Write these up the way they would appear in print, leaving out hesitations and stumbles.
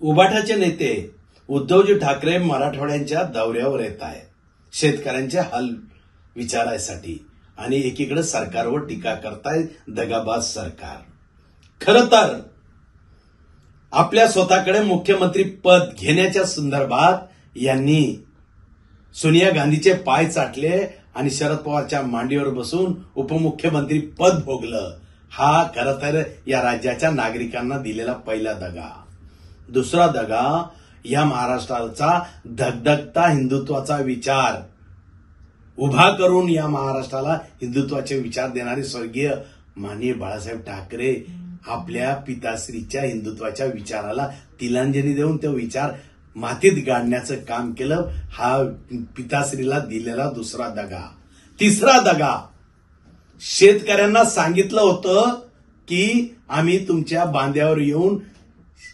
उभाटाचे नेते उद्धवजी ठाकरे मराठवाड्यांच्या दौऱ्यावर येत आहेत शेतकऱ्यांचे हाल विचारायसाठी आणि एकीकडे सरकारवर टीका करताय दगाबाज सरकार। खरं तर आपल्या स्वतःकडे मुख्यमंत्री पद घेण्याच्या संदर्भात यांनी सोनिया गांधीचे पाय चाटले आणि शरद पवारच्या मांडीवर बसून उपमुख्यमंत्री पद भोगलं। हा खरं तर या राज्याच्या नागरिकांना दिलेला पहिला दगा। दुसरा दगा या महाराष्ट्राचा धगधगता हिंदुत्वाचा विचार उभा करून या महाराष्ट्राला हिंदुत्वाचे विचार देणारे स्वर्गीय माननीय बाळासाहेब ठाकरे आपल्या पिताश्रीच्या हिंदुत्वाच्या विचाराला तिलांजली देऊन तो विचार मातीत गाडण्याचं काम केलं। हा पिताश्रीला दिलेला दुसरा दगा। तिसरा दगा, शेतकऱ्यांना सांगितलं होतं की आम्ही तुमच्या बांध्यावर येऊन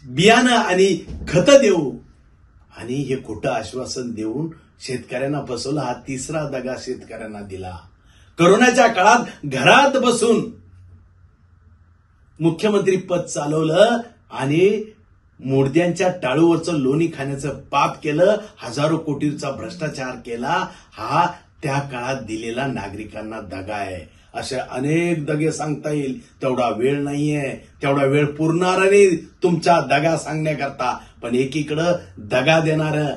बियाणं आणि खतं देऊ आणि हे खोटं आश्वासन देऊन शेतकऱ्यांना फसवलं। हा तिसरा दगा शेतकऱ्यांना दिला। कोरोनाच्या काळात घरात बसून मुख्यमंत्री पद चालवलं आणि मोडद्यांच्या टाळूवरचं लोणी खाण्याचं पाप केलं। हजारो कोटींचा भ्रष्टाचार केला। हा त्या काळात दिलेला नागरिकांना दगा आहे। असे अनेक दगे सांगता येईल, तेवढा वेळ नाहीये, तेवढा वेळ पुरणार नाही तुमचा दगा सांगण्याकरता। पण एकीकडं दगा देणारं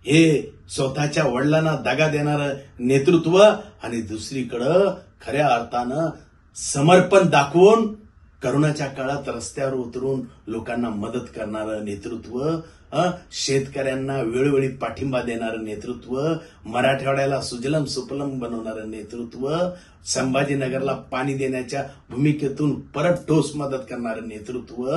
हे स्वतःच्या वडिलांना दगा देणारं नेतृत्व आणि दुसरीकडं खऱ्या अर्थानं समर्पण दाखवून करोनाच्या काळात रस्त्यावर उतरून लोकांना मदत करणारं नेतृत्व, शेतकऱ्यांना वेळोवेळी पाठिंबा देणारं नेतृत्व, मराठवाड्याला सुजलम सुफलम बनवणारं नेतृत्व, संभाजीनगरला पाणी देण्याच्या भूमिकेतून परत ठोस मदत करणारं नेतृत्व,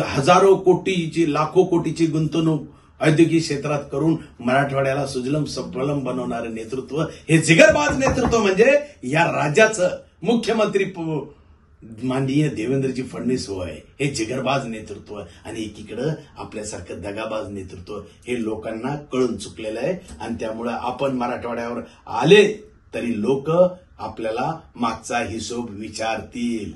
हजारो कोटीची लाखो कोटीची गुंतवणूक औद्योगिक क्षेत्रात करून मराठवाड्याला सुजलम सुफलम बनवणारं नेतृत्व, हे जिगरबाज नेतृत्व म्हणजे या राज्याचं मुख्यमंत्री माननीय देवेंद्रजी फडणवीस होय। हे जिगरबाज नेतृत्व आणि एकीकडे आपल्यासारखं दगाबाज नेतृत्व हे लोकांना कळून चुकलेलं आहे आणि त्यामुळे आपण मराठवाड्यावर आले तरी लोक आपल्याला मागचा हिशोब विचारतील।